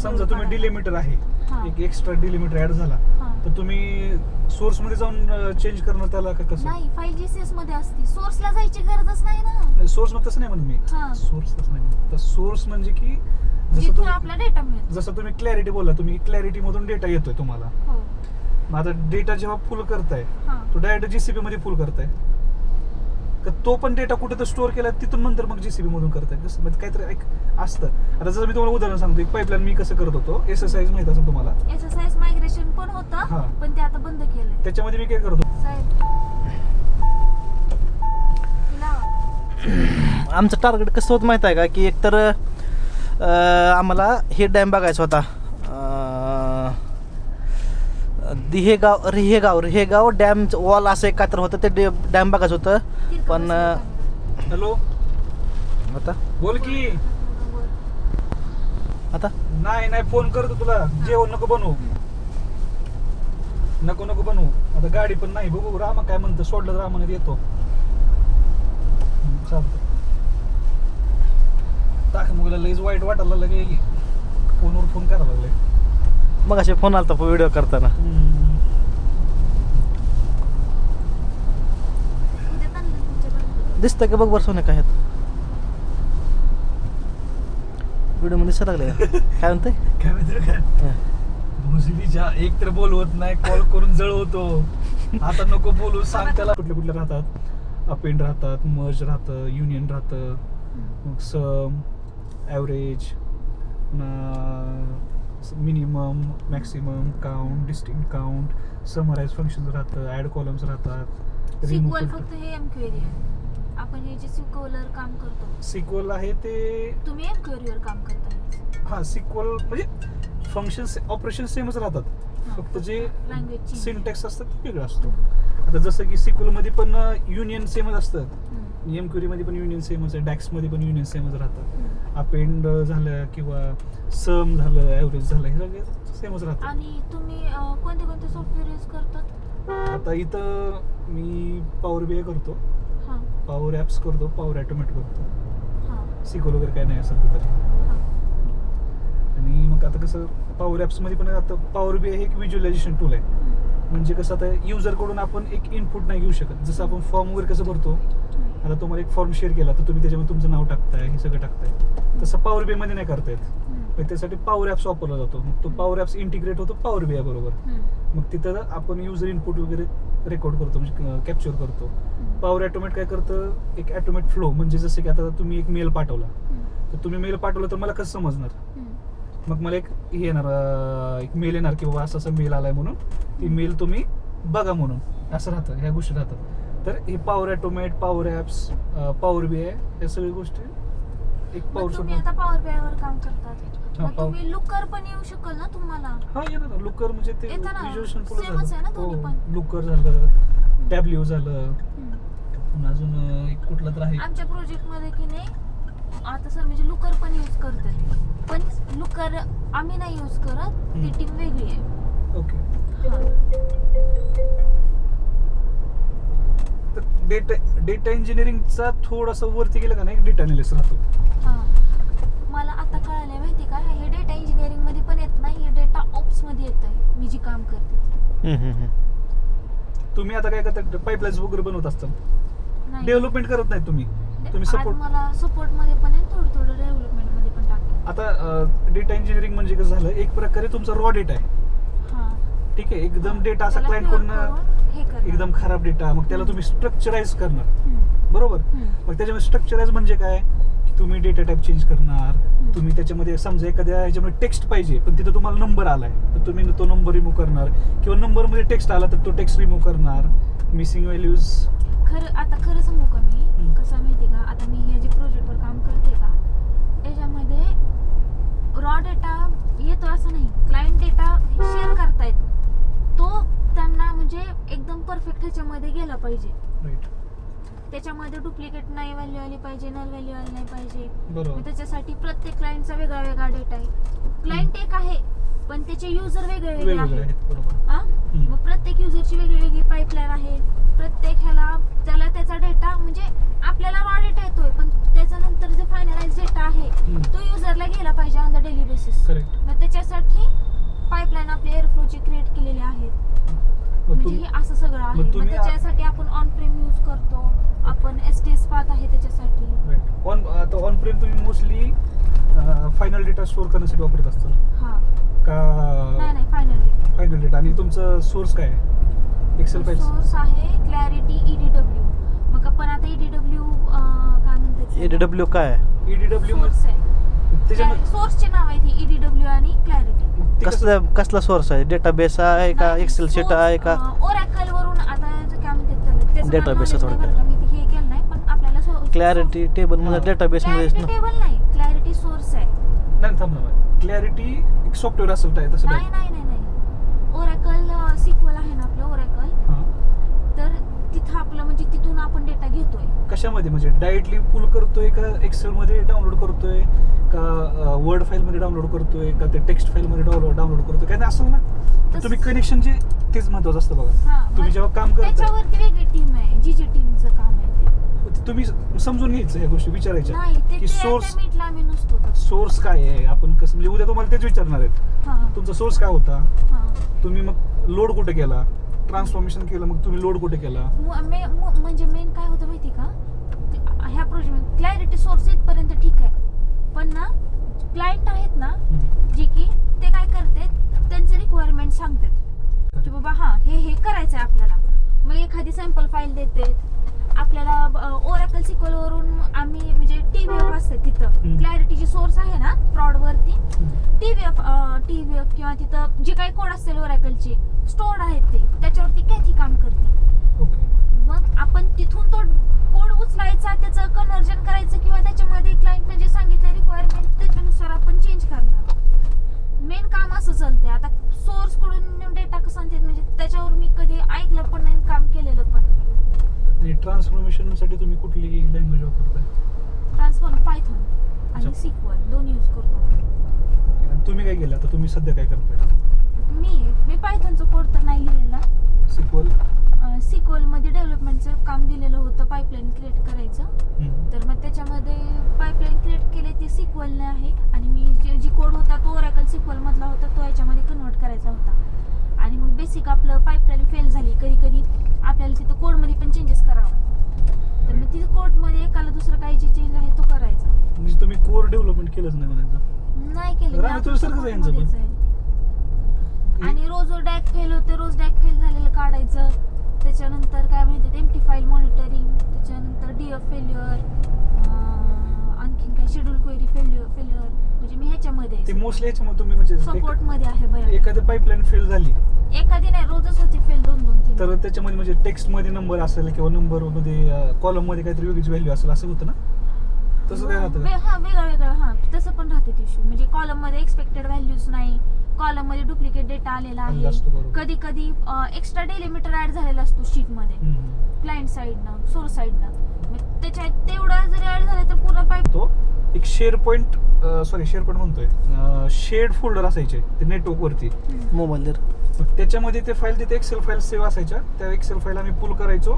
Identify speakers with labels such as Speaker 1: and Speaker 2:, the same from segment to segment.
Speaker 1: समजा तुम्ही डिलिमिटर आहे,
Speaker 2: हा.
Speaker 1: एक एक्स्ट्रा डिलिमिटर ऍड झाला
Speaker 2: हा.
Speaker 1: तर तुम्ही सोर्स मध्ये जाऊन चेंज करणार त्याला का कसं?
Speaker 2: नाही 5G सेस मध्ये असते, सोर्सला जायची गरजच नाही ना.
Speaker 1: सोर्स मध्ये तसं नाही म्हणत मी,
Speaker 2: हा.
Speaker 1: सोर्स तसं नाही म्हणत. तर सोर्स म्हणजे की जसं
Speaker 2: जिथून
Speaker 1: तुम्ही
Speaker 2: आपला डेटा मिळतो.
Speaker 1: जसं तुम्ही क्लॅरिटी बोलला, तुम्ही क्लॅरिटी मधून डेटा येतोय तुम्हाला.
Speaker 2: हो.
Speaker 1: मग आता डेटा जेव्हा फुल करताय
Speaker 2: हा.
Speaker 1: तो डायरेक्ट जीसीबी मध्ये फुल करताय का तो पण डेटा कुठे तर स्टोअर केला तिथून नंतर मग जीसीबी मधून करताय कसं? म्हणजे काहीतरी एक असतं. आता जसं मी तुम्हाला उदाहरण सांगतो, एक पाईपलाईन मी कसं करत होतो, SSIS माहित असेल तुम्हाला.
Speaker 2: SSIS मायग्रेशन पण
Speaker 1: हा.
Speaker 2: होतं, पण ते आता बंद केलंय.
Speaker 1: त्याच्यामध्ये मी काय करतो,
Speaker 2: साहेब तिला
Speaker 3: आमचं टार्गेट कसं होतं माहीत आहे का, की एकतर आम्हाला हे डॅम बघायचा होता, रिहेगाव डॅम वॉल असं एक काहीतरी होतं, ते डॅम बघायचं होतं. पण
Speaker 1: हॅलो
Speaker 3: आता
Speaker 1: बोल की.
Speaker 3: आता
Speaker 1: नाही फोन करतो तुला. जेवण नको बनवू, नको बनवू. आता गाडी पण नाही, बघू रामा काय म्हणतं. सोडलं तर रामाने येतो. चालतं. टाक मुगला लईच वाईट वाटायला लागले, फोनवर फोन करायला लागले.
Speaker 3: मग असे फोन आलता व्हिडिओ करताना. दिसतं का बघ बरं सोने काय व्हिडिओ मध्ये दिसायला लागले काय म्हणते.
Speaker 1: काय माहिती काय भोसडीच्या एक तर बोलवत नाही, कॉल करून जळवतो. आता नको बोलू, सांग त्याला. कुठले राहतात, अपेंड राहतात, मर्ज राहतं, युनियन राहतं, मग sum, average, minimum, maximum, count, distinct count, summarize function राहतं, ॲड कॉलम्स राहतात.
Speaker 2: सिक्वल फक्त हे एमक्वेरी आहे. आपण हे जे सिक्वलर काम करतो,
Speaker 1: सिक्वल आहे ते
Speaker 2: तुम्ही एमक्वेरीवर काम करता.
Speaker 1: हा सिक्वल म्हणजे फंक्शन ऑपरेशन सेमच राहतात, फक्त जे
Speaker 2: लँग्वेज
Speaker 1: सिंटॅक्स असतात ते वेगळं असतो. आता जसं की सिक्वल मध्ये पण युनियन सेमच असतं, एमक्वेरी मध्ये पण युनियन सेमच आहे, डॅक्स मध्ये पण युनियन सेमच राहतात. अपेंड झालं किंवा सम झालं, ॲव्हरेज झालं, हे सगळे सेमच राहतात.
Speaker 2: आणि तुम्ही कोणते कोणते सॉफ्टवेअर यूज करतात?
Speaker 1: आता इथं मी पॉवर BI करतो,
Speaker 2: हां
Speaker 1: पॉवर ॲप्स करतो, पॉवर ॲटोमेट करतो.
Speaker 2: हां
Speaker 1: सिक्वल वगैरे काय नाही सध्या तरी. आणि मग आता कसं पॉवर ॲप्समध्ये पण आता पॉवर BI हे एक व्हिज्युअलायझेशन टूल आहे. म्हणजे कसं आता युजरकडून आपण एक इनपुट नाही घेऊ शकत. जसं आपण फॉर्म वगैरे कसं भरतो, आता तुम्हाला एक फॉर्म शेअर केला तर तुम्ही त्याच्यामध्ये तुमचं नाव टाकताय, हे सगळं टाकताय. तसं पॉवर BI मध्ये नाही करता येत. मग त्यासाठी पॉवर ॲप्स वापरला जातो. मग तो पॉवर ॲप्स इंटिग्रेट होतो पॉवर BI बरोबर. मग तिथं आपण युजर इनपुट वगैरे रेकॉर्ड करतो, म्हणजे कॅप्चर करतो. पॉवर ॲटोमेट काय करतं, एक ॲटोमेट फ्लो. म्हणजे जसं की आता तुम्ही एक मेल पाठवला, तर तुम्ही मेल पाठवला तर मला कसं समजणार. मग मला एक हे येणार, एक मेल येणार की बाबा असं मेल आलाय म्हणून, ती मेल तुम्ही बघा म्हणून, असं राहतं, ह्या गोष्टी राहतात. तर हे power automate, power apps, power BI या सगळ्या गोष्टी एक पॉवर.
Speaker 2: तुम्ही आता पॉवर BI वर काम करतात, मग तुम्ही लुकर पण येऊ शकेल ना तुम्हाला.
Speaker 1: हा येणार लुकर, म्हणजे ते
Speaker 2: येतं ना,
Speaker 1: व्हिज्युअलायझेशन
Speaker 2: सेमच आहे ना दोन्ही पण.
Speaker 1: लुकर झालं, टॅब्ल्यू झालं, अजून एक कुठलं तर आहे.
Speaker 2: आमच्या प्रोजेक्ट मध्ये की नाही आता सर म्हणजे लुकर पण यूज करतात, पण लुकर आम्ही नाही यूज करत, ती टीम वेगळी आहे.
Speaker 1: ओके.
Speaker 2: हां.
Speaker 1: तर डेटा इंजिनिअरिंगचा थोडासा वरती गेलं का नाही, डेटा अनालिसिस राहतो.
Speaker 2: हां. मला आता कळालंय माहिती का, हे डेटा इंजिनिअरिंग मध्ये पण येत नाही, हे डेटा ऑप्स मध्ये येत आहे. मी जी काम करते
Speaker 1: तुम्ही आता काय करता, पाईपलाईन्स वगैरे बनवत असता,
Speaker 2: नाही.
Speaker 1: डेव्हलपमेंट करत नाही तुम्ही
Speaker 2: आज
Speaker 1: सपोर्ट.
Speaker 2: मला सपोर्ट मध्ये पण आहे, थोडं डेव्हलपमेंट मध्ये पण टाकलं.
Speaker 1: आता डेटा इंजिनिअरिंग म्हणजे कसं झालं, एक प्रकारे तुमचा रॉ डेटा आहे.
Speaker 2: हां.
Speaker 1: ठीक आहे, एकदम डेटा असा
Speaker 2: त्याला
Speaker 1: क्लायंट
Speaker 2: pure
Speaker 1: कडून
Speaker 2: करून हे करणार.
Speaker 1: एकदम खराब डेटा, मग त्याला तुम्ही स्ट्रक्चराइज करणार,
Speaker 2: हम्म.
Speaker 1: बरोबर.
Speaker 2: हम्म.
Speaker 1: मग त्याच्यामध्ये स्ट्रक्चराइज म्हणजे काय, की तुम्ही डेटा टाईप चेंज करणार. तुम्ही त्याच्यामध्ये समजा एखाद्या ह्याच्यामध्ये टेक्स्ट पाहिजे पण तिथं तुम्हाला नंबर आलाय, तर तुम्ही तो नंबर रिमूव्ह करणार, किंवा नंबरमध्ये टेक्स्ट आला तर तो टेक्स्ट रिमूव्ह करणार. Missing values.
Speaker 2: आता खरं सांगू का मी, कसं माहिती का, आता मी हे जे प्रोजेक्टवर काम करते का, त्याच्यामध्ये रॉ डेटा येतो असं नाही, क्लायंट डेटा शेअर करतायत, तो त्यांना म्हणजे एकदम परफेक्ट ह्याच्यामध्ये गेला पाहिजे.
Speaker 1: राईट.
Speaker 2: त्याच्यामध्ये डुप्लिकेट नाही व्हॅल्यू आली पाहिजे, नल व्हॅल्यू आली नाही पाहिजे.
Speaker 1: बरोबर.
Speaker 2: त्याच्यासाठी प्रत्येक क्लायंटचा वेगळा वेगळा डेटा आहे. क्लायंट एक आहे पण त्याचे युजर वेगळे वेगळे
Speaker 1: वेगवेगळे
Speaker 2: आहेत.
Speaker 1: आहेत, बरोबर.
Speaker 2: हा, मग प्रत्येक युजरची वेगळी वेगळी पाईपलाईन आहे. प्रत्येक त्याला त्याचा डेटा म्हणजे आपल्याला रॉ डेटा येतोय, पण त्याच्यानंतर जे फायनलाइज डेटा आहे तो युजरला गेला पाहिजे on the daily basis. Devices.
Speaker 1: Correct.
Speaker 2: मग त्याच्यासाठी पाईपलाईन आपले एअरफ्लोचे क्रिएट केलेले आहेत.
Speaker 1: मग
Speaker 2: म्हणजे
Speaker 1: तुम्ही
Speaker 2: हे असं सगळं आहे.
Speaker 1: मग
Speaker 2: मग
Speaker 1: तुम्ही
Speaker 2: त्याच्यासाठी आपण ऑन प्रेम यूज करतो. आपण STS पाहत आहे त्याच्यासाठी.
Speaker 1: आता ऑन प्रेम तुम्ही मोस्टली फायनल डेटा स्टोअर करण्यासाठी वापरत असताल
Speaker 2: हा
Speaker 1: का?
Speaker 2: नाही फायनली
Speaker 1: फायनल डेटा. आणि तुमचं सोर्स काय आहे? Excel files.
Speaker 2: सोर्स आहे क्लॅरिटी EDW. मग आपण आता EDW काय म्हणतात
Speaker 3: ADW काय आहे?
Speaker 1: EDW
Speaker 2: सोर्स आहे.
Speaker 1: त्याच्यामध्ये
Speaker 2: सोर्सचे नाव आहे ती EDW आणि क्लॅरिटी.
Speaker 1: ते कसं-
Speaker 3: कसला सोर्स आहे? डेटाबेस आहे का? एक्सेल शीट आहे का?
Speaker 2: ओरॅकल वरून आता काय म्हणतात त्याला त्याचं
Speaker 3: Database
Speaker 2: मला knowledge
Speaker 3: थोडक्यात.
Speaker 2: नाही बरं का, मी हे केलं नाही पण आपल्याला
Speaker 3: क्लॅरिटी टेबल म्हणजे डेटाबेस
Speaker 2: क्लॅरिटी
Speaker 3: मध्ये
Speaker 2: टेबल नाही, क्लॅरिटी सोर्स आहे.
Speaker 1: नाही थांब ना. क्लॅरिटी एक सॉफ्टवेअर असेल काय तसं
Speaker 2: नाही नाही नाही नाही ओरॅकल सिक्वल आहे ना आपलं ओरॅकल.
Speaker 1: हां.
Speaker 2: तर तिथं आपलं म्हणजे तिथून आपण डेटा घेतोय.
Speaker 1: कशामध्ये म्हणजे डायरेक्टली पुल करतोय का एक्सेल मध्ये डाउनलोड करतोय का वर्ड फाईल मध्ये डाउनलोड करतोय का ते टेक्स्ट फाईल मध्ये डाउनलोड करतोय काय नाही असं ना. तुम्ही कनेक्शन जे तेच महत्वाचं असतं बघा.
Speaker 2: हा,
Speaker 1: तुम्ही
Speaker 2: मग
Speaker 1: जेव्हा काम करता
Speaker 2: त्याच्यावरती वेगळी टीम आहे जी टीमचं काम आहे ते.
Speaker 1: तुम्ही समजून घ्यायचं ह्या गोष्टी विचारायच्या
Speaker 2: नाही ते
Speaker 1: की सोर्स
Speaker 2: मीटला आम्ही नसतो तसं.
Speaker 1: सोर्स काय आहे. आपण कसं म्हणजे उद्या तुम्हाला तेच विचारणार आहेत.
Speaker 2: हा
Speaker 1: तुमचा सोर्स काय होता,
Speaker 2: हा
Speaker 1: तुम्ही मग लोड कुठे केला, ट्रान्सफॉर्मेशन केलं, मग तुम्ही लोड कुठे केला.
Speaker 2: म्हणजे मेन काय होतं माहिती का, ह्या प्रोजेक्ट क्लॅरिटी सोर्स इथपर्यंत ठीक आहे. पण ना क्लायंट आहेत ना जे की ते काय करते त्यांचे रिक्वायरमेंट सांगतात की बाबा हा हे करायचं आहे आपल्याला. मग एखादी सॅम्पल फाईल देते आपल्याला. ओरॅकल सिक्वल वरून आम्ही म्हणजे TVF असते तिथं क्लॅरिटीची सोर्स आहे ना प्रॉडवरती TVF किंवा तिथं जे काही कोड असतील ओरॅकलचे स्टोर्ड आहेत ते त्याच्यावरती कॅथी काम करते.
Speaker 1: ओके.
Speaker 2: मग आपण तिथून तो कोड उचलायचा त्याचं कन्व्हर्जन करायचं किंवा त्याच्यामध्ये क्लायंटने जे सांगितलं रिक्वायरमेंट त्याच्यानुसार आपण चेंज करणार. मेन काम असं चालतंय. आता सोर्स कडून डेटा कसा आणतात म्हणजे त्याच्यावर मी कधी ऐकलं पण नाही काम केलेलं पण.
Speaker 1: आणि ट्रान्सफॉर्मेशन साठी तुम्ही कुठली लँग्वेज वापरताय?
Speaker 2: ट्रान्सफॉर्म पायथॉन आणि
Speaker 1: अच्छा.
Speaker 2: सिक्वल दोन्ही यूज करतो.
Speaker 1: आणि तुम्ही काय केलं आता? तुम्ही सध्या काय करताय?
Speaker 2: मी पायथॉनचं कोड तर नाही लिहिलेला.
Speaker 1: सिक्वल.
Speaker 2: सिक्वल मध्ये डेव्हलपमेंटचं काम दिलेलं होतं पाईपलाईन क्रिएट करायचं. तर मग त्याच्यामध्ये पाईपलाईन क्रिएट केली ती सिक्वलने आहे आणि मी जी कोड होता तो ओरॅकल सिक्वल मधला होता तो याच्यामध्ये कन्वर्ट करायचा होता. आणि मग बेसिक आपलं पाईपलाईन फेल झाली कधी कधी आपल्याला तिथं कोडमध्ये पण चेंजेस करावा. तर मग तिथं कोडमध्ये एकाला दुसरं काही जे चेंज आहे तो करायचा.
Speaker 1: म्हणजे तुम्ही कोर डेव्हलपमेंट केलंच नाही म्हणायचं?
Speaker 2: नाही केलं.
Speaker 1: राणा तुझ्यासारखंच आहे यांचं पण.
Speaker 2: कोडमध्येच आहे. आणि रोज डॅक फेल होते रोज डॅक फेल झालेलं काढायचं. त्याच्यानंतर काय माहिती एम्प्टी फाईल मॉनिटरिंग, त्याच्यानंतर DF फेल्युअर, आणखीन काय शेड्यूल क्वेरी फेल्युअर म्हणजे मी ह्याच्यामध्ये
Speaker 1: ते मोस्टली ह्याच्यामध्ये तुम्ही म्हणजे
Speaker 2: सपोर्ट मध्ये आहे बरं.
Speaker 1: एखादी पाईपलाईन फेल झाली
Speaker 2: एखादी नाही रोजच होती फेल 2-3.
Speaker 1: तर त्याच्यामध्ये म्हणजे टेक्स्ट मध्ये नंबर असेल किंवा नंबर मध्ये कॉलम मध्ये काहीतरी वेगळीच व्हॅल्यू असेल असं होतं ना? तसं काय राहतं का?
Speaker 2: हा वेगळं हा तसं पण राहते इश्यू. म्हणजे कॉलम मध्ये एक्सपेक्टेड व्हॅल्यूज नाही, कॉलम मध्ये डुप्लिकेट डेटा आलेला
Speaker 1: आलेला
Speaker 2: आहे.
Speaker 1: असतो, बरोबर.
Speaker 2: कधी कधी एक्स्ट्रा डेलिमीटर ऍड झालेला असतो शीट मध्ये क्लायंट साईडनं सोर्स साईडनं. त्याच्यात तेवढा जरी ऍड झाला तर पूर्ण पाईप
Speaker 1: तो एक शेअर पॉईंट म्हणतोय शेड फोल्डर असायचे ते नेटवर्क वरती
Speaker 3: मोबाईल.
Speaker 1: मग त्याच्यामध्ये ते फाईल तिथे एक्सेल फाईल सेव्ह असायच्या. त्या एक्सेल फाईल आम्ही पुल करायचो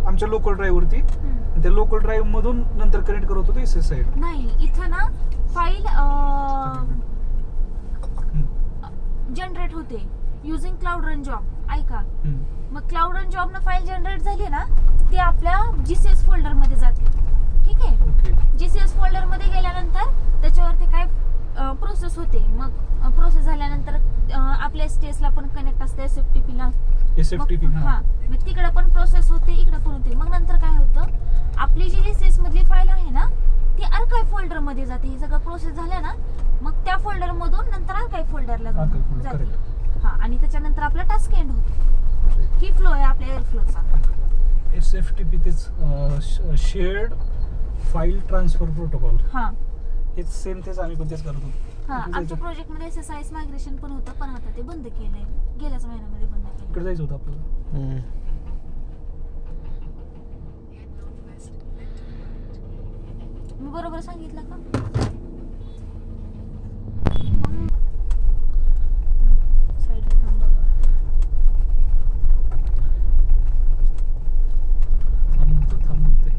Speaker 1: आमच्या लोकल ड्राईव्ह वरती. त्या लोकल ड्राईव्ह मधून नंतर कनेक्ट करत होतो SS साईड.
Speaker 2: नाही इथं ना फाईल जनरेट होते युजिंग क्लाउड रन जॉब. ऐका मग क्लाउड रन जॉब न फाईल जनरेट झाली ना ती आपल्या GCS फोल्डर मध्ये जाते. ठीक आहे.
Speaker 1: ओके.
Speaker 2: GCS फोल्डर मध्ये गेल्यानंतर त्याच्यावरती काय प्रोसेस होते. मग प्रोसेस झाल्यानंतर आपल्या STS ला पण कनेक्ट असते SFTP ला.
Speaker 1: SFTP
Speaker 2: हा मग तिकडे पण प्रोसेस होते इकडे पण होते. मग नंतर काय होतं आपली जी GCS मधली फाईल आहे ना ती आर्काइव फोल्डर मध्ये जाते. ही सगळं प्रोसेस झाल्या ना मग त्या फोल्डर मधून नंतर आर्काइव फोल्डरला जाते. हा आणि त्याच्यानंतर आपला टास्क एंड होतो. ही फ्लो आहे आपल्या एअरफ्लोचा.
Speaker 1: SFTP तेच शेअर्ड फाईल ट्रान्सफर प्रोटोकॉल.
Speaker 2: हा
Speaker 1: तेच सेम तेच आम्ही पण तेच करत होतो.
Speaker 2: हा आमच्या प्रोजेक्ट मध्ये SSIS मायग्रेशन पण होतं पण आता ते बंद केलंय. गेल्याच महिन्यामध्ये बंद केलं.
Speaker 1: इकडे जायचं होतं आपल्याला.
Speaker 2: मी बरोबर सांगितलं का? साईडला थांब बघा.
Speaker 1: थांबतोय.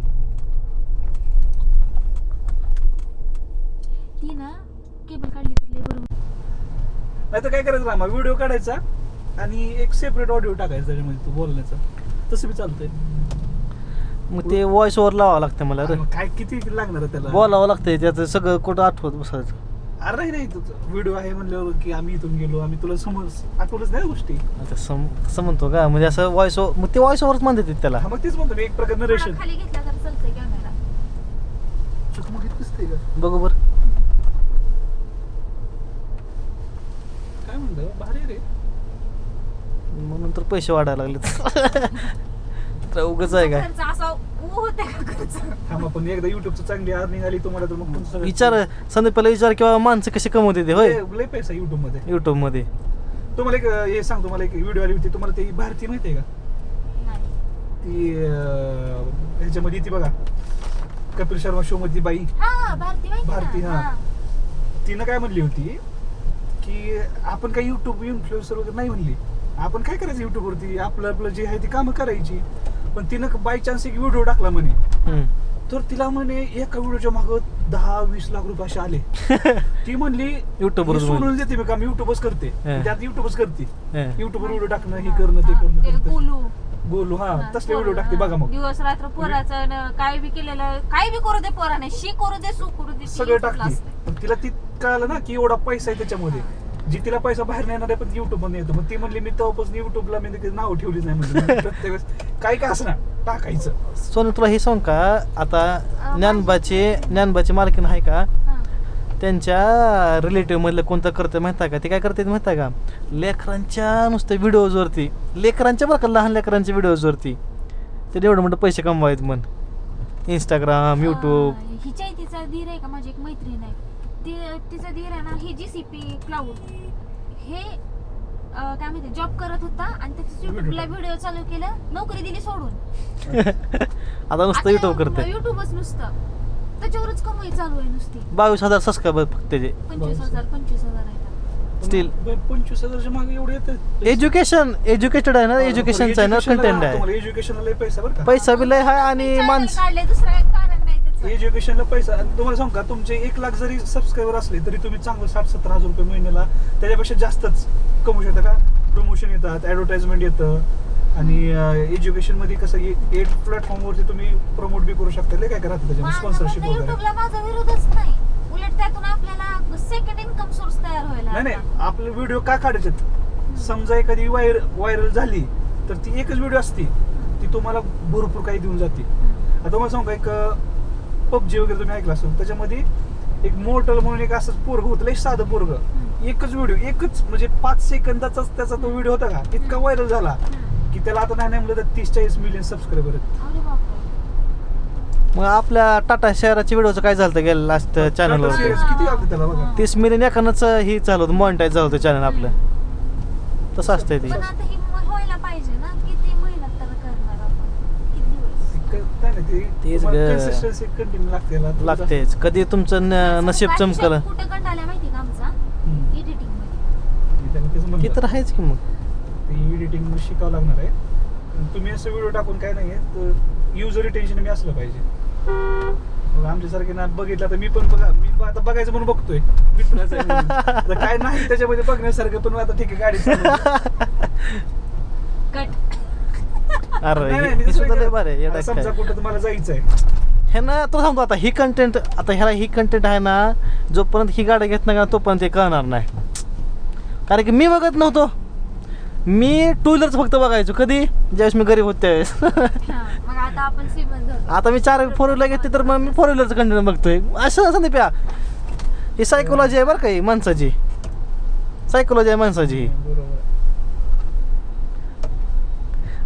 Speaker 2: ती ना केबल काढली तर लय बरोबर.
Speaker 1: नाही तर काय करायचं रामा, व्हिडिओ काढायचा आणि एक सेपरेट ऑडिओ टाकायचा त्याच्यामध्ये तू बोलण्याचा, तसं बी चालतंय.
Speaker 3: मग ते व्हॉइस ओव्हर लावावं लागतं मला रे.
Speaker 1: मग काय किती लागणार आहे त्याला?
Speaker 3: बोलावं लागतंय त्याचं सगळं कुठं आठवत बसायचं.
Speaker 1: अरे नाही व्हिडिओ आहे म्हणल्यावर की आम्ही इथून गेलो, आम्ही तुला समज आठवलंच नाही गोष्टी.
Speaker 3: आता तसं म्हणतो का, म्हणजे असं व्हॉइस ओव्हर, मग ते व्हॉइस ओव्हरच म्हणतात त्याला.
Speaker 1: हा मग तेच म्हणतो मी, एक प्रकार नरेशन.
Speaker 2: खाली घेतला तर चालतंय कॅमेरा.
Speaker 1: चुकमुक दिसते का?
Speaker 3: बरोबर.
Speaker 1: काय म्हणतो भारी रे.
Speaker 3: म्हणून तर पैसे वाढायला लागले. तर उगाच आहे काय.
Speaker 2: खर्च असा होते का खर्च?
Speaker 1: थांबा पण एकदा युट्यूबचं चांगली अर्निंग आली तुम्हाला तर मग तुमचं सगळं-
Speaker 3: विचार संदीपाला विचार किंवा माणसं कसे कमवते ते होय
Speaker 1: लय पैसा युट्यूब मध्ये.
Speaker 3: युट्यूब मध्ये.
Speaker 1: तुम्हाला एक हे सांगतो, मला एक व्हिडिओ आली होती, तुम्हाला ती भारती माहिती आहे का?
Speaker 2: नाही.
Speaker 1: ती ह्याच्यामध्ये ती बघा कपिल शर्मा शो मध्ये बाई
Speaker 2: हा भारती माहिती ना?
Speaker 1: भारती, हा. तिनं काय म्हणली होती की आपण काही युट्यूब इन्फ्लुएन्सर वगैरे नाही म्हणली, आपण काय करायचं युट्यूब वरती, आपलं जे आहे ती कामं करायची. पण तिनं बाय चान्स एक व्हिडिओ टाकला म्हणे,
Speaker 3: हम्म.
Speaker 1: तर तिला म्हणे एका व्हिडिओच्या माग 10-20 लाख रुपये असे आले. ती म्हणली
Speaker 3: YouTube वरच
Speaker 1: "हे सोडून देते मी काम, युट्यूबच करते.
Speaker 3: हं.
Speaker 1: त्यात युट्यूबच करते,
Speaker 3: हं.
Speaker 1: युट्यूबवर व्हिडिओ टाकणं, हे करणं ते करणं
Speaker 2: ते
Speaker 1: करते.
Speaker 2: गोलू
Speaker 1: गोलू हा
Speaker 2: हा,
Speaker 1: तसले
Speaker 2: पोरं,
Speaker 1: व्हिडिओ टाकते बघा मग.
Speaker 2: दिवस रात्र पोराचं काय बी केलेलं, काय बी करू दे पोराने, शी करू दे, सू करू दे, ती
Speaker 1: सगळं
Speaker 2: YouTubeला
Speaker 1: टाकते.
Speaker 2: असते.
Speaker 1: पण तिला ती कळालं ना की एवढा पैसा आहे त्याच्यामध्ये, जी तिला पैसा बाहेर नाही येणार आहे पण युट्यूब मध्ये येतो. मग ती म्हणली मी तेव्हापासून युट्यूबला मी नाव ठेवलीच नाही म्हणजे प्रत्येक वेळेस काय का असं ना टाकायचं.
Speaker 3: सोनू तुला हे सांग का, आता ज्ञानबाची मालकीन आहे का,
Speaker 2: हा.
Speaker 3: त्यांच्या रिलेटिव्ह मधलं कोणतं करतं माहिती आहे का, ते काय करते माहिती आहे का, लेकरांच्या नुसत्या व्हिडिओजवरती, लेकरांच्या बरं का, लहान लेकरांच्या व्हिडिओजवरती ते एवढं मोठं पैसे कमवायचं म्हण. Instagram, YouTube.
Speaker 2: हिच्या तिचा धीर आहे का, माझी एक मैत्रीण आहे, तिचा धीर आहे ना, ही GCP क्लाउड हे काय माहिती जॉब करत होता आणि त्याच्या युट्यूबला व्हिडिओ चालू केलं, नोकरी दिली सोडून.
Speaker 3: आता नुसतं युट्यूब करते.
Speaker 2: युट्यूबच नुसतं, त्याच्यावरच कमाई चालू आहे नुसती.
Speaker 3: 22,000 सबस्क्रायबर फक्त त्याचे.
Speaker 2: 25,000 आहे.
Speaker 3: Still.
Speaker 1: 25,000च्या मागे एवढे येतात.
Speaker 3: एज्युकेटेड आहे ना, एज्युकेशनचं आहे ना, कंटेंट आहे.
Speaker 1: तुम्हाला एज्युकेशनला लय पैसा बरं का.
Speaker 3: पैसा बी लय आहे आणि माणसं
Speaker 2: काढले, दुसरं एक कारण नाही त्याचं.
Speaker 1: एज्युकेशनला पैसा. आणि तुम्हाला सांगू का, तुमचे 1 लाख जरी सबस्क्रायबर असले तरी तुम्ही चांगलं 60-70 हजार रुपये महिन्याला त्याच्यापेक्षा जास्तच कमवू शकता का. प्रमोशन येतात, ऍडव्हर्टाइजमेंट येतं, आणि एज्युकेशन मध्ये कसं 8 प्लॅटफॉर्मवरती तुम्ही प्रमोट बी करू शकता. लय काय करा त्याच्यामध्ये स्पॉन्सरशिप वगैरे.
Speaker 2: युट्यूबला माझा विरोधच नाही, उलट त्यातून आपल्याला सेकंड इन्कम सोर्स तयार व्हायला.
Speaker 1: नाही आपले व्हिडिओ का काढायचे, समजा एखादी व्हायरल झाली तर ती एकच व्हिडिओ असते, ती तुम्हाला भरपूर काही देऊन जाते. आता तुम्हाला सांगू का, एक PUBG वगैरे तुम्ही ऐकलं असेल, त्याच्यामध्ये एक मोर्टल म्हणून एक असंच पोरग होतं, लय साधं पोरग, एकच व्हिडिओ, एकच म्हणजे 5 सेकंदाचाच त्याचा तो व्हिडिओ होता का, इतका व्हायरल झाला की त्याला आता नाही म्हणलं तर 30-40 मिलियन सबस्क्रायबर आहेत.
Speaker 2: अरे बापरे.
Speaker 3: मग आपल्या टाटा शहराच्या व्हिडिओचं काय झालं गेलं लास्ट चॅनलवर,
Speaker 1: किती लागते त्याला बघा.
Speaker 3: 30 मिलियन एकानंच ही चालू होतं, मॉनिटाईज झालं होतं चॅनल आपलं. तसं असतंय ते.
Speaker 2: पण आता ही व्हायला पाहिजे ना, किती मेहनत त्याला करणार आपण, किती दिवस.
Speaker 3: तेच
Speaker 1: कन्सिस्टन्सी कंटिन्यू लागते याला.
Speaker 3: लागतेच. कधी तुमचं नशीब चमकलं
Speaker 2: कुठं कंटाळल्या माहिती का आमचा,
Speaker 1: हम्म.
Speaker 2: एडिटिंग मध्ये.
Speaker 1: त्याने तेच
Speaker 3: ते
Speaker 1: म्हणलं.
Speaker 3: तर आहेच की. मग
Speaker 1: ते एडिटिंग शिकावं लागणार आहे. आणि तुम्ही असं व्हिडिओ टाकून काय नाही तर युजर रिटेन्शन मी असलं पाहिजे. मग आमच्यासारखे ना बघितलं तर मी पण बघा, मी आता बघायचं म्हणून बघतोय मित्राचं आहे म्हणून. आता काय नाही त्याच्यामध्ये बघण्यासारखं, पण आता ठीक आहे गाडी चालवतो.
Speaker 2: कट.
Speaker 3: अरे
Speaker 1: नाही,
Speaker 3: हे
Speaker 1: मी
Speaker 3: सुद्धा लय
Speaker 1: तसं
Speaker 3: बरं आहे.
Speaker 1: आता समजा
Speaker 3: येडा
Speaker 1: कुठं तुम्हाला जायचं आहे,
Speaker 3: हे ना तो सांगतो, आता ही कंटेंट, आता ह्याला ही कंटेंट आहे ना, जोपर्यंत ही गाडी घेत नाही का तोपर्यंत ते कळणार नाही. कारण की मी बघत नव्हतो, मी 2 व्हीलरच फक्त बघायचो. कधी ज्यावेळेस मी गरीब होतो त्यावेळेस.
Speaker 2: हा, मग आता आपण श्रीमंत झालो.
Speaker 3: आता मी 4 4 व्हीलर घेतली तर मग मी 4 व्हीलरचं कंटेंट बघतोय. असं असं नाही प्या, ही सायकोलॉजी आहे बरं का, ही माणसाची सायकोलॉजी आहे माणसाची ही.
Speaker 1: बरोबर.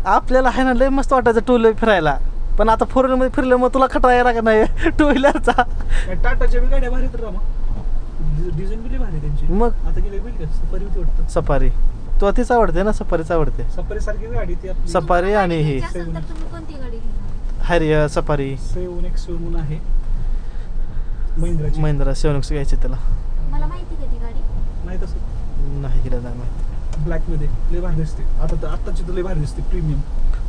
Speaker 3: आपल्याला आहे ना लय मस्त वाटायचं 2 व्हीलर फिरायला, पण आता 4 व्हीलरमध्ये फिरलं मग तुला खटरा यायला का नाही 2 व्हीलरचा.
Speaker 1: टाटाच्या बी गाड्या भारी तर रामा, डिझाईन बी लई भारी त्यांची.
Speaker 3: मग
Speaker 1: आता गेले बैल का सफारी होती वाटतं.
Speaker 3: सफारी तुला तीच आवडते ना, सफारीच आवडते.
Speaker 1: सफारी सारखी गाडी ती आपली.
Speaker 3: सफारी आणि ही
Speaker 2: घ्यायची असेल तर तुम्ही कोणती गाडी घेणार?
Speaker 3: हॅरियर सफारी,
Speaker 1: 7X म्हणून आहे महिंद्राची.
Speaker 3: महिंद्रा 7X घ्यायची त्याला.
Speaker 2: मला माहिती का ती गाडी?
Speaker 1: नाही तसं
Speaker 3: नाही गेला नाही माहिती.
Speaker 1: ब्लॅक मध्ये लय भारी दिसते. आताची तर लय भारी दिसते, प्रीमियम.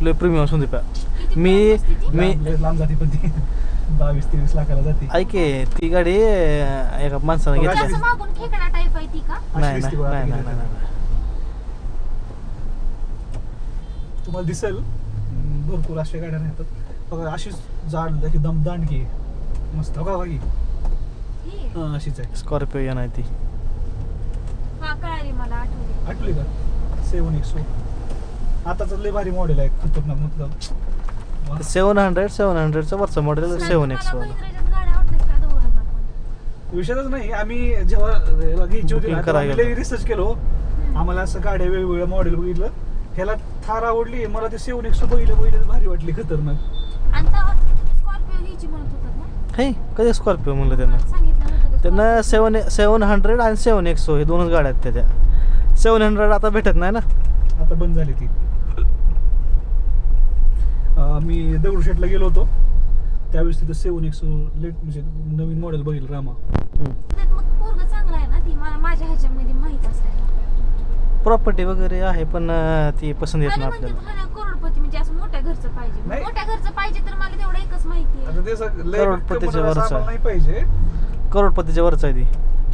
Speaker 3: लय प्रीमियम असून दे प्या.
Speaker 2: किती
Speaker 3: मी
Speaker 2: price असते ती?
Speaker 3: मी
Speaker 1: लांब जाते पण ती. 22-23 लाखाला जाते.
Speaker 3: ऐक ती गाडी एका माणसानं
Speaker 1: बघा,
Speaker 3: घेतली.
Speaker 2: असं मागून खेकडा टाईप आहे ती का?
Speaker 1: अशी
Speaker 3: नाही
Speaker 1: दिसते
Speaker 3: नाही
Speaker 1: बघा
Speaker 3: नाही
Speaker 1: आता
Speaker 3: नाही
Speaker 1: गेली.
Speaker 3: नाही.
Speaker 1: तुम्हाला दिसेल भरपूर अशा गाड्या राहतात बघा. अशीच जाड एकदम दांडकी आहे. मस्त बघा ही
Speaker 2: ही?
Speaker 1: अशीच आहे.
Speaker 3: स्कॉर्पिओ या नाही ती.
Speaker 2: हा कळाली मला, आठवली.
Speaker 1: आठवली का 7X आताच लय भारी मॉडेल आहे खतरनाक मतलब. वा.
Speaker 3: 700चं वरचं मॉडेल
Speaker 2: मला
Speaker 3: 7X वाला.
Speaker 2: महिंद्राच्याच गाड्या आवडतात का दोघांना पण?
Speaker 1: विषयच नाही. आम्ही जेव्हा घ्यायची होती
Speaker 3: Booking करायला
Speaker 1: लय
Speaker 3: गेलो.
Speaker 1: रिसर्च केलो. आम्हाला असं गाड्या वेगवेगळ्या मॉडेल बघितलं. ह्याला थार आवडली मला. ते 7X बघितलं भारी वाटली खतरनाक.
Speaker 2: आणि तेव्हा स्कॉर्पिओ घ्यायची म्हणत होतात ना?
Speaker 3: हे कधी स्कॉर्पिओ म्हणलं त्यांना.
Speaker 2: सांगितलं होतं का
Speaker 3: त्यांना
Speaker 2: स्कॉर्पिओ?
Speaker 3: 700 आणि 7X हे दोनच गाड्या आहेत त्याच्या. 700 आता भेटत नाही ना.
Speaker 1: आता बंद झाली ती. मी दगडूशेठला गेलो होतो त्यावेळेस तिथं 7X लेट म्हणजे नवीन मॉडेल बघितलं रामा.
Speaker 2: त्यात मग पोरगं चांगलं आहे ना, ती मला माझ्या ह्याच्यामध्ये माहित असायला.
Speaker 3: प्रॉपर्टी वगैरे आहे पण ती पसंत येत
Speaker 2: आणि
Speaker 3: नाही
Speaker 2: म्हणते
Speaker 3: आपल्याला.
Speaker 2: मला करोडपती म्हणजे असं मोठ्या घरचं पाहिजे.
Speaker 1: नाही.
Speaker 2: मोठ्या घरचं पाहिजे तर मला तेवढं एकच माहिती आहे.
Speaker 1: आता ते लय
Speaker 3: करोडपतीच्या
Speaker 1: कमवणारं असं
Speaker 3: वरचं
Speaker 1: आम्हाला
Speaker 3: आहे.
Speaker 1: नाही पाहिजे.
Speaker 3: करोडपतीच्या वरच आहे ती.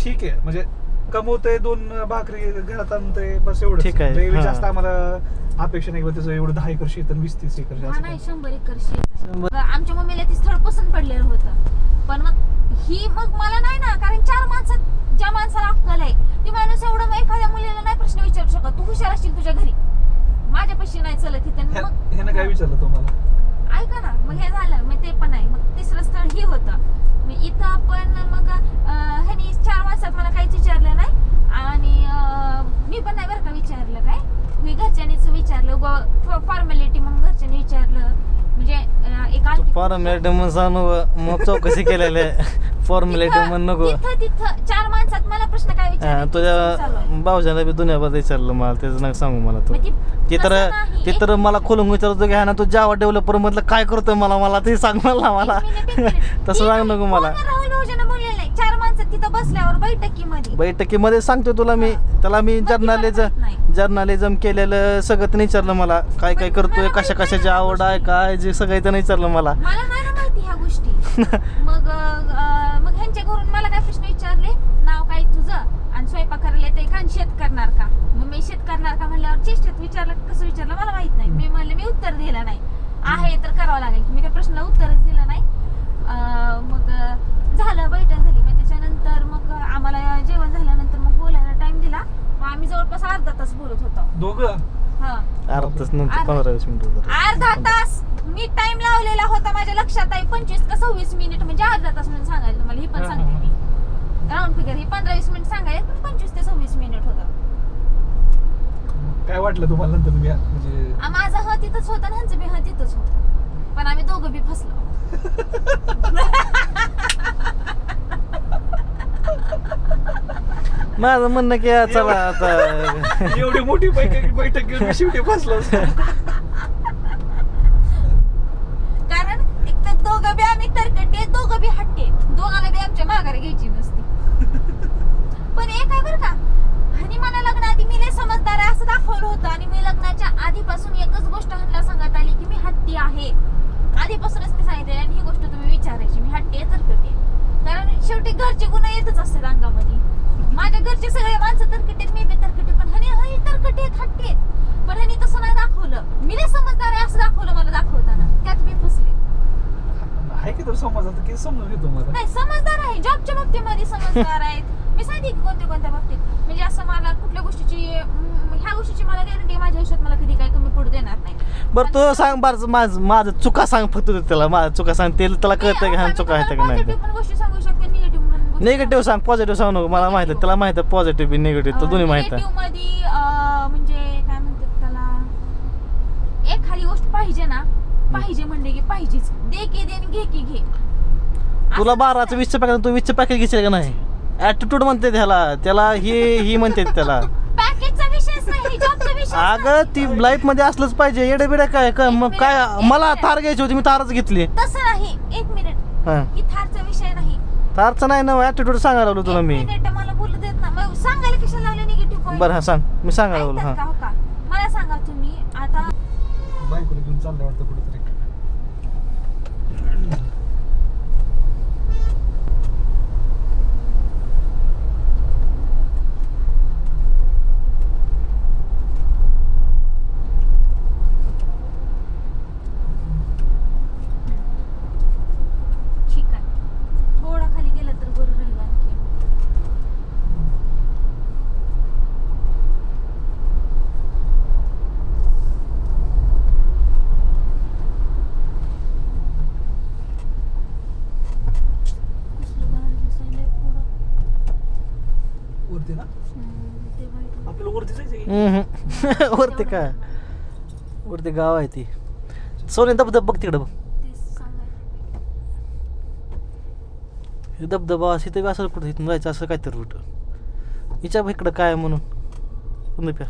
Speaker 1: ठीक आहे म्हणजे कमवतंय 2 भाकरी घरात आणतंय बस एवढं.
Speaker 3: ठीक आहे, हां.
Speaker 1: जास्त आम्हाला अपेक्षा नाही. त्याचं एवढं 10 एकर शेत 20-30 एकर
Speaker 2: हा
Speaker 1: जास्त
Speaker 2: नाही 100 एकर शेत आहे.
Speaker 3: 100.
Speaker 2: मग आमच्या मम्मीला ते स्थळ पसंत पडलेलं होतं. पण मग ही मग मला नाही ना, कारण 4 माणसात ज्या माणसाला अक्कल आहे ती माणूस एवढं मग एखाद्या मुलीला नाही प्रश्न विचारू शकत. तू हुशार असशील तुझ्या घरी, माझ्या पैसे नाही चलत इथं. मग
Speaker 1: ह्यानं काय विचारलं तुम्हाला?
Speaker 2: ऐका ना, मग हे झालं मग ते पण आहे. मग तिसरं स्थळ हे होतं. मग इथं आपण मग ह्यानी 4 माणसात मला काहीच विचारलं नाही. आणि मी पण नाही बरं का विचारलं काय. मी घरच्यांनीच विचारलं फॉर्मॅलिटी म्हणून घरच्यांनी विचारलं. म्हणजे एक आर्टिकल
Speaker 3: फॉर्मॅलिटी म्हणून सांगू मग चौकशी केलेली फॉर्मॅलिटी म्हणून नको.
Speaker 2: तिथं 4 माणसात मला प्रश्न काय विचारायचे चालू आहे.
Speaker 3: तुझ्या भाऊजाला बी दुनियाभर विचारलं मला. त्याचं नका सांगू मला तू.
Speaker 2: मग
Speaker 3: ते तर
Speaker 2: तसं नाही.
Speaker 3: ते तर मला खोलून विचारतो की हा ना तू जावा डेव्हलपर मधलं काय करतोय मला ते सांग मला
Speaker 2: एक मिनिट.
Speaker 3: तसं सांग नको मला.
Speaker 2: राहुल भाऊजीनं बोललेलं नाही. 4 माणसात तिथं बसल्यावर बैठकीमध्ये
Speaker 3: बैठकीमध्ये सांगतो तुला मी. त्याला मी
Speaker 2: मग ती पण माहित नाही.
Speaker 3: जर्नालिझम केलेलं सगळं त्याने विचारलं मला. काय काय
Speaker 2: पण
Speaker 3: करतोय
Speaker 2: मला
Speaker 3: कशा
Speaker 2: माहित
Speaker 3: कशाची
Speaker 2: नाही
Speaker 3: आवड आहे काय जे सगळं त्याने विचारलं मला.
Speaker 2: मला नाही ना माहिती ह्या गोष्टी. मग ह्यांच्या घरून मला काय प्रश्न विचारले, नाव काय तुझं आणि स्वयंपाक करायला येते का आणि शेत करणार का. मग मी शेत करणार का म्हणल्यावर चेष्टेत विचारलं. कसं विचारलं मला माहित नाही. मी म्हणले मी उत्तर दिलं नाही. आहे तर करावं लागेल. मी त्या प्रश्नाला उत्तरच दिलं नाही. मग झालं बैठक झाली. मग त्याच्यानंतर मग आम्हाला जेवण झाल्यानंतर मग बोलायला टाइम दिला. मग आम्ही जवळपास अर्धा तास बोलत होतो.
Speaker 1: दोघं
Speaker 2: हा
Speaker 3: अर्धा तास नंतर 15-20 मिनिट
Speaker 2: अर्धा तास मी टाइम लावलेला होता. माझ्या लक्षात आहे 25 का 26 मिनिट म्हणजे अर्धा तास म्हणून सांगायला तुम्हाला. ही पण सांगते मी राऊंड फिगर. ही 15-20 मिनिट सांगायला पण 25 ते 26 मिनिट होता.
Speaker 1: काय वाटलं तुम्हाला नंतर तुम्ही म्हणजे
Speaker 2: माझा हा तिथंच होता आणि ह्यांचं बी हा तिथंच होतं. पण आम्ही दोघं बी फसलो.
Speaker 3: माझं म्हणणं की चला आता
Speaker 1: एवढी मोठी बैठक घेऊन मी शेवटी फसलो.
Speaker 2: कारण एक तर दोघं बी आम्ही तरकटे, दोघं बी हट्टे. दोघाला बी आमच्या माघारी घ्यायची नसती. पण एक आहे बरं का, आणि मला लग्नाआधी मी लय समजदार आहे असं दाखवलं होतं. आणि मी लग्नाच्या आधीपासून एकच गोष्ट ह्यांना सांगत आली की मी हट्टी आहे. आधीपासूनच ते सांगितले. आणि ही गोष्ट तुम्ही विचारायची, मी हट्टी आहे तरकटे. कारण शेवटी घरचे गुन्हा येतच असतात अंगामध्ये. माझ्या घरचे सगळे माणसं तरकटे, मी बी तरकटे. पण हनी तरकटे आहेत, हट्टी आहेत. पण ह्यांनी तसं नाही दाखवलं. मी लय समजदार आहे असं दाखवलं मला दाखवताना. त्यात मी फसले.
Speaker 1: आहे की तो समाजात की समजून घेतो मला.
Speaker 2: नाही समजदार आहे. जॉबच्या बाबतीमध्ये समजदार आहेत. मी सांगते की कोणत्या बाबतीत. म्हणजे असं मला कुठल्या गोष्टीची ह्या गोष्टीची मला गॅरंटी माझ्या आयुष्यात मला कधी काही कमी पडू देणार नाही.
Speaker 3: बरं तू सांग माझं चुका सांग फक्त त्याला. माझं चुका सांग त्याला कळतं की हा चुका आहेत का नाही.
Speaker 2: पॉझिटिव्ह पण गोष्टी सांगू शकते, निगेटिव्ह पण गोष्टी
Speaker 3: निगेटिव्ह सांग. पॉझिटिव्ह सांग नको. मला माहिती आहे त्याला माहिती आहे पॉझिटिव्ह बी निगेटिव्ह तो दोन्ही माहिती आहे.
Speaker 2: निगेटिव्ह मध्ये म्हणजे काय म्हणतात त्याला, एखादी गोष्ट पाहिजे ना, पाहिजे म्हणले की पाहिजेच. दे की दे आणि घे की घे.
Speaker 3: तुला 12चं 20चं पॅकेज तू 20चं पॅकेज घेशील का नाही. ऍटिट्यूड म्हणते त्याला ही म्हणते त्याला.
Speaker 2: पॅकेजचा विषयच नाही, जॉबचा विषय.
Speaker 3: अगं ती लाईफ मध्ये असलंच पाहिजे. येडे बिडे काय मग काय मला थार घ्यायची होती मी थारच घेतली.
Speaker 2: तसं नाही. एक मिनिट.
Speaker 3: हा
Speaker 2: ही थारचा विषय नाही.
Speaker 3: थारचं नाही ना ऍटिट्यूड सांगायला लागलो तुला मी.
Speaker 2: एक मिनिट मला बोलू देत ना. मग सांगायला कशाला लावले निगेटिव्ह पॉईंट.
Speaker 3: बरं हा सांग. मी सांगायला लागलो.
Speaker 2: ऐकतात
Speaker 3: हा
Speaker 2: का हो का? मला सांगा तुम्ही आता
Speaker 1: बायकोला घेऊन चाललंय वाटतं कुठेतरी. वरती ना
Speaker 2: ते वाईट.
Speaker 1: आपल्याला वरती जायचं की?
Speaker 3: वरती का वरती गाव आहे ती सोने धबधब बघ तिकडं बघ
Speaker 2: ते सांगायचं.
Speaker 3: हे धबधबा असं ते असं कुठं इथून जायचं असं काहीतरी रूट हिच्या इकडं काय आहे म्हणून तुम्ही प्या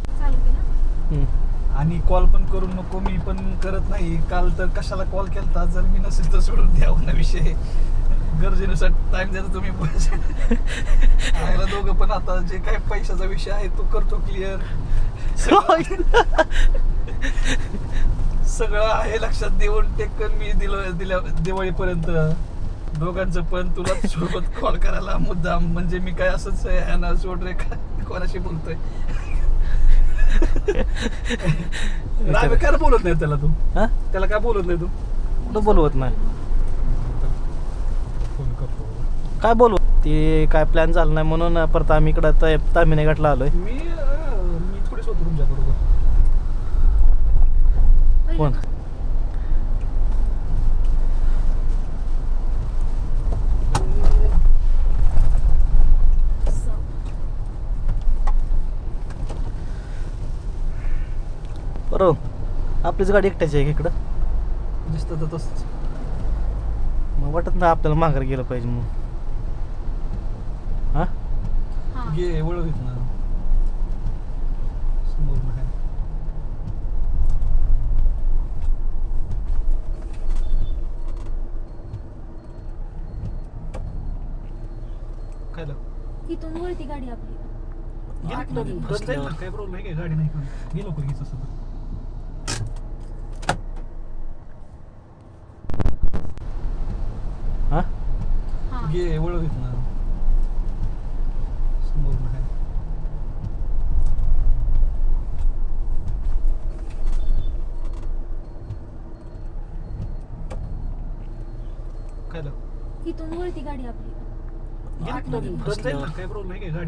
Speaker 2: चालू केलं.
Speaker 1: आणि कॉल पण करू नको मी पण करत नाही काल तर कशाला कॉल केलता जर मी नसेल तर सोडून द्यावा ना विषय गरजेनुसार टाइम द्यायचा तुम्ही आयला दोघं पण आता जे काय पैशाचा विषय आहे तो करतो क्लिअर सगळं आहे लक्षात देऊन टेकन मी दिल्या दिवाळीपर्यंत दोघांचं पण तुला सोबत कॉल करायला मुद्दाम म्हणजे मी काय असंच आहे ना सोड रे कोणाशी बोलतोय राग काय बोलत नाही त्याला तू
Speaker 3: हा
Speaker 1: त्याला काय बोलत नाही तू
Speaker 3: कुठं बोलवत नाही
Speaker 1: फोन करतो
Speaker 3: काय बोलवत ते काय प्लॅन झाला नाही म्हणून परत आम्ही इकडं तामिनी घाटला आलोय
Speaker 1: मी थोडीच होतो तुमच्या बरोबर
Speaker 3: कोण बरोबर आपलीच गाडी एकट्याची आहे इकडं
Speaker 1: दिसतं तर तसंच
Speaker 3: मग वाटत नाही आपल्याला माघार गेलं पाहिजे म्हणून हा
Speaker 2: हा.
Speaker 1: घे वळवीत ना समोर नाही काय लाव
Speaker 2: इथून वळती गाडी आपली.
Speaker 1: काय प्रॉब्लेम आहे काय गाडी नाही घे लवकर घ्यायचं असं तर.
Speaker 3: हा
Speaker 2: हा.
Speaker 1: घे वळवीत ना समोर नाही काय लाव
Speaker 2: इथून वळती गाडी आपली.
Speaker 1: काय प्रॉब्लेम आहे काय गाडी